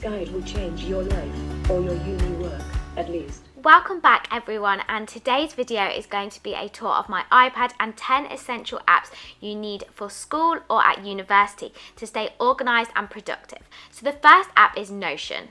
guide will change your life or your uni work, at least. Welcome back everyone, and today's video is going to be a tour of my iPad and 10 essential apps you need for school or at university to stay organised and productive. So the first app is Notion.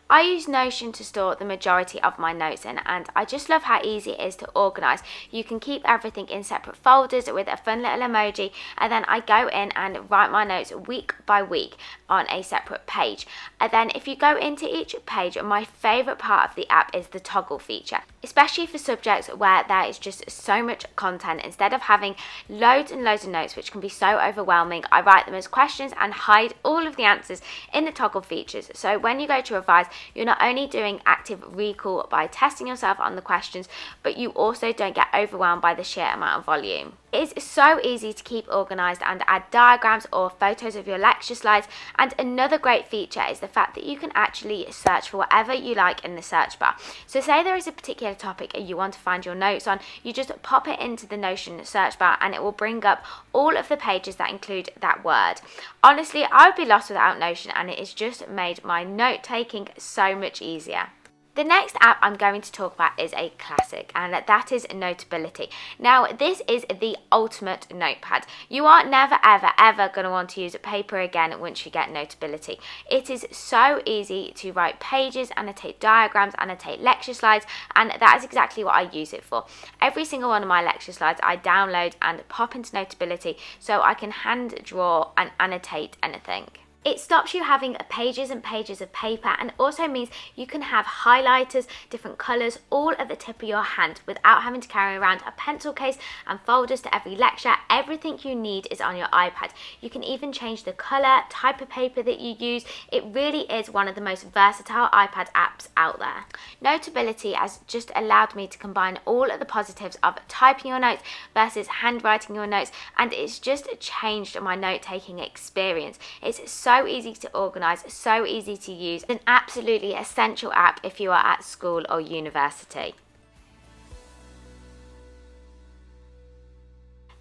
I use Notion to store the majority of my notes in, and I just love how easy it is to organise. You can keep everything in separate folders with a fun little emoji, and then I go in and write my notes week by week on a separate page. And then if you go into each page, my favourite part of the app is the toggle feature, especially for subjects where there is just so much content. Instead of having loads and loads of notes, which can be so overwhelming, I write them as questions and hide all of the answers in the toggle features. So when you go to revise, you're not only doing active recall by testing yourself on the questions, but you also don't get overwhelmed by the sheer amount of volume. It is so easy to keep organised and add diagrams or photos of your lecture slides, and another great feature is the fact that you can actually search for whatever you like in the search bar. So say there is a particular topic you want to find your notes on, you just pop it into the Notion search bar and it will bring up all of the pages that include that word. Honestly, I would be lost without Notion, and it has just made my note taking so much easier. The next app I'm going to talk about is a classic, and that is Notability. Now, this is the ultimate notepad. You are never, ever going to want to use paper again once you get Notability. It is so easy to write pages, annotate diagrams, annotate lecture slides, and that is exactly what I use it for. Every single one of my lecture slides I download and pop into Notability so I can hand draw and annotate anything. It stops you having pages and pages of paper, and also means you can have highlighters, different colours, all at the tip of your hand without having to carry around a pencil case and folders to every lecture. Everything you need is on your iPad. You can even change the colour, type of paper that you use. It really is one of the most versatile iPad apps out there. Notability has just allowed me to combine all of the positives of typing your notes versus handwriting your notes, and it's just changed my note-taking experience. It's so easy to organise, so easy to use, an absolutely essential app if you are at school or university.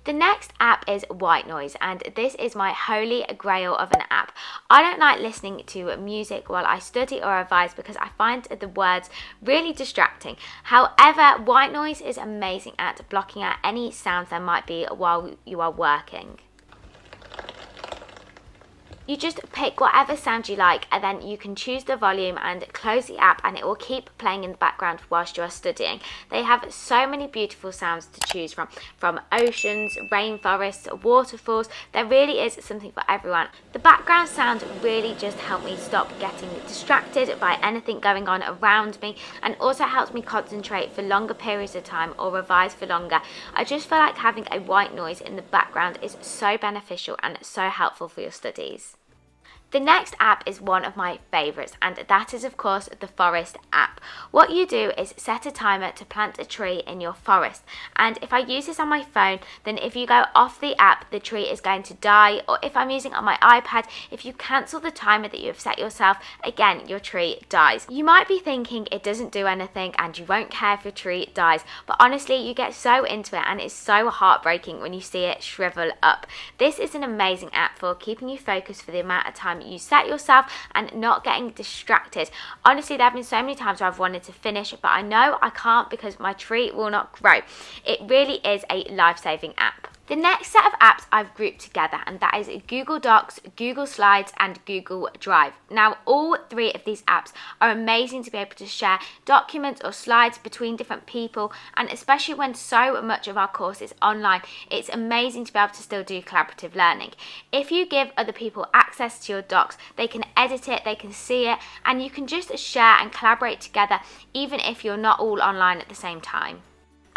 The next app is White Noise, and this is my holy grail of an app. I don't like listening to music while I study or revise because I find the words really distracting. However, White Noise is amazing at blocking out any sounds there might be while you are working. You just pick whatever sound you like, and then you can choose the volume and close the app, and it will keep playing in the background whilst you are studying. They have so many beautiful sounds to choose from oceans, rainforests, waterfalls. There really is something for everyone. The background sound really just help me stop getting distracted by anything going on around me, and also helps me concentrate for longer periods of time or revise for longer. I just feel like having a white noise in the background is so beneficial and so helpful for your studies. The next app is one of my favourites, and that is of course the Forest app. What you do is set a timer to plant a tree in your forest, and if I use this on my phone, then if you go off the app, the tree is going to die. Or if I'm using it on my iPad, if you cancel the timer that you have set yourself, again your tree dies. You might be thinking it doesn't do anything and you won't care if your tree dies, but honestly you get so into it and it's so heartbreaking when you see it shrivel up. This is an amazing app for keeping you focused for the amount of time you set yourself and not getting distracted. Honestly, there have been so many times where I've wanted to finish, but I know I can't because my tree will not grow. It really is a life-saving app. The next set of apps I've grouped together, and that is Google Docs, Google Slides and Google Drive. Now, all three of these apps are amazing to be able to share documents or slides between different people, and especially when so much of our course is online, it's amazing to be able to still do collaborative learning. If you give other people access to your docs, they can edit it, they can see it, and you can just share and collaborate together even if you're not all online at the same time.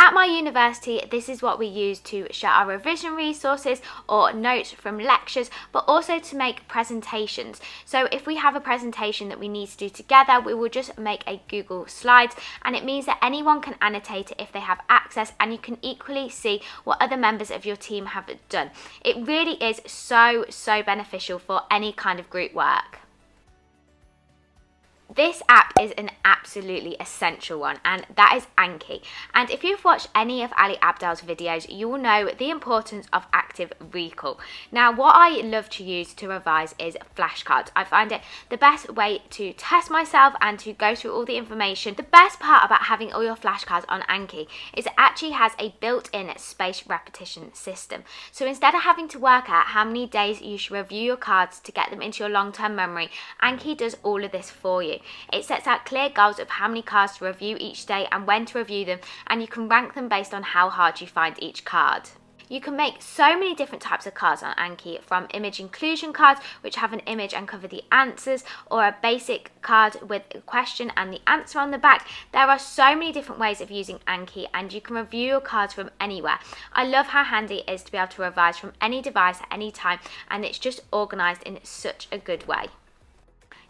At my university, this is what we use to share our revision resources or notes from lectures, but also to make presentations. So if we have a presentation that we need to do together, we will just make a Google Slides, and it means that anyone can annotate it if they have access, and you can equally see what other members of your team have done. It really is so beneficial for any kind of group work. This app is an absolutely essential one, and that is Anki. And if you've watched any of Ali Abdaal's videos, you will know the importance of active recall. Now, what I love to use to revise is flashcards. I find it the best way to test myself and to go through all the information. The best part about having all your flashcards on Anki is it actually has a built-in spaced repetition system. So instead of having to work out how many days you should review your cards to get them into your long-term memory, Anki does all of this for you. It sets out clear goals of how many cards to review each day and when to review them, and you can rank them based on how hard you find each card. You can make so many different types of cards on Anki, from image inclusion cards, which have an image and cover the answers, or a basic card with a question and the answer on the back. There are so many different ways of using Anki, and you can review your cards from anywhere. I love how handy it is to be able to revise from any device at any time, and it's just organised in such a good way.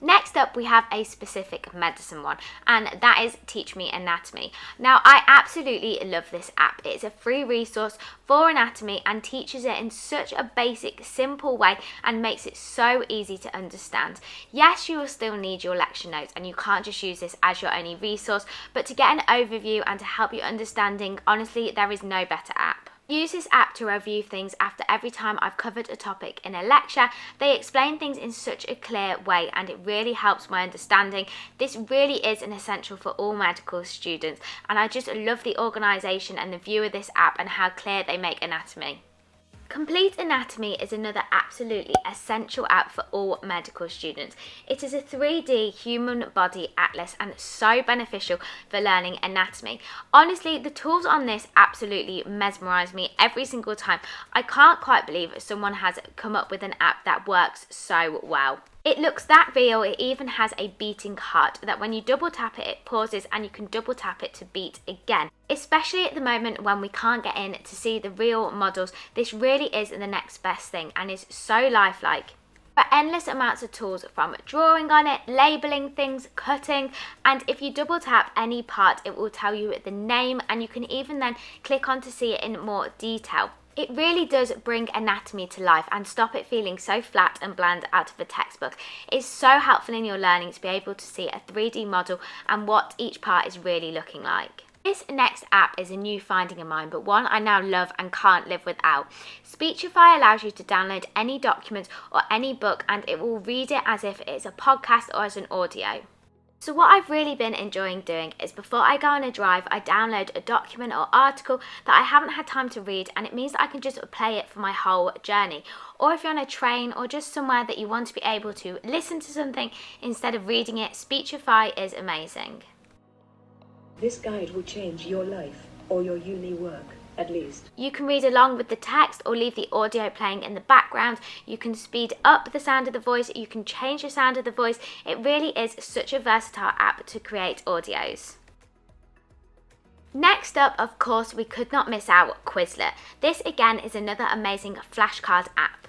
Next up, we have a specific medicine one, and that is Teach Me Anatomy. Now, I absolutely love this app. It's a free resource for anatomy and teaches it in such a basic, simple way and makes it so easy to understand. Yes, you will still need your lecture notes, and you can't just use this as your only resource, but to get an overview and to help your understanding, honestly, there is no better app. Use this app to review things after every time I've covered a topic in a lecture. They explain things in such a clear way, and it really helps my understanding. This really is an essential for all medical students, and I just love the organisation and the view of this app and how clear they make anatomy. Complete Anatomy is another absolutely essential app for all medical students. It is a 3D human body atlas and so beneficial for learning anatomy. Honestly, the tools on this absolutely mesmerise me every single time. I can't quite believe someone has come up with an app that works so well. It looks that real. It even has a beating heart that when you double tap it, it pauses and you can double tap it to beat again. Especially at the moment when we can't get in to see the real models, this really is the next best thing and is so lifelike. There are endless amounts of tools, from drawing on it, labelling things, cutting, and if you double tap any part, it will tell you the name, and you can even then click on to see it in more detail. It really does bring anatomy to life and stop it feeling so flat and bland out of a textbook. It's so helpful in your learning to be able to see a 3D model and what each part is really looking like. This next app is a new finding of mine, but one I now love and can't live without. Speechify allows you to download any document or any book, and it will read it as if it's a podcast or as an audio. So what I've really been enjoying doing is, before I go on a drive, I download a document or article that I haven't had time to read, and it means that I can just play it for my whole journey. Or if you're on a train or just somewhere that you want to be able to listen to something instead of reading it, Speechify is amazing. This guide will change your life or your uni work, at least. You can read along with the text or leave the audio playing in the background. You can speed up the sound of the voice. You can change the sound of the voice. It really is such a versatile app to create audios. Next up, of course, we could not miss out Quizlet. This again is another amazing flashcard app.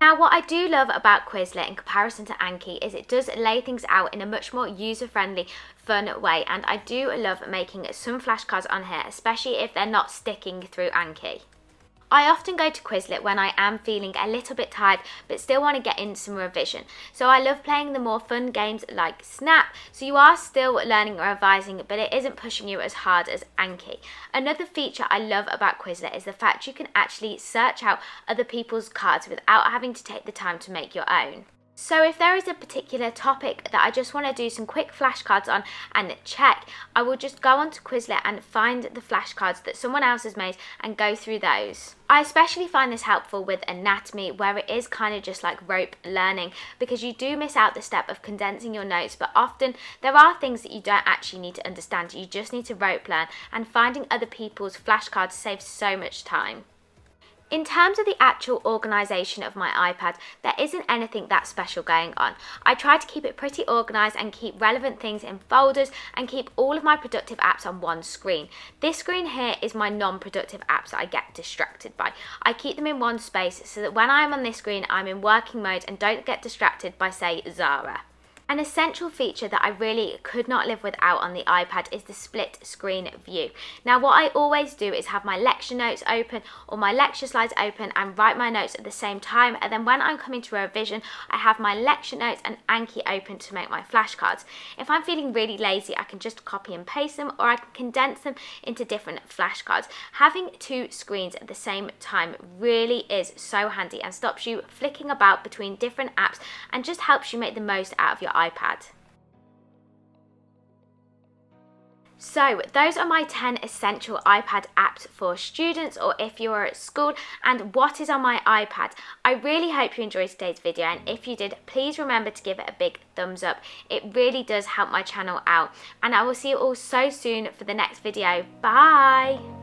Now, what I do love about Quizlet in comparison to Anki is it does lay things out in a much more user-friendly, fun way, and I do love making some flashcards on here, especially if they're not sticking through Anki. I often go to Quizlet when I am feeling a little bit tired but still want to get in some revision. So I love playing the more fun games like Snap, so you are still learning or revising, but it isn't pushing you as hard as Anki. Another feature I love about Quizlet is the fact you can actually search out other people's cards without having to take the time to make your own. So if there is a particular topic that I just want to do some quick flashcards on and check, I will just go onto Quizlet and find the flashcards that someone else has made and go through those. I especially find this helpful with anatomy, where it is kind of just like rote learning, because you do miss out the step of condensing your notes, but often there are things that you don't actually need to understand. You just need to rote learn, and finding other people's flashcards saves so much time. In terms of the actual organisation of my iPad, there isn't anything that special going on. I try to keep it pretty organised and keep relevant things in folders and keep all of my productive apps on one screen. This screen here is my non-productive apps that I get distracted by. I keep them in one space so that when I'm on this screen, I'm in working mode and don't get distracted by, say, Zara. An essential feature that I really could not live without on the iPad is the split screen view. Now what I always do is have my lecture notes open or my lecture slides open and write my notes at the same time, and then when I'm coming to revision I have my lecture notes and Anki open to make my flashcards. If I'm feeling really lazy I can just copy and paste them, or I can condense them into different flashcards. Having two screens at the same time really is so handy and stops you flicking about between different apps and just helps you make the most out of your iPad. So those are my 10 essential iPad apps for students or if you're at school, and what is on my iPad. I really hope you enjoyed today's video, and if you did, please remember to give it a big thumbs up. It really does help my channel out, and I will see you all so soon for the next video. Bye!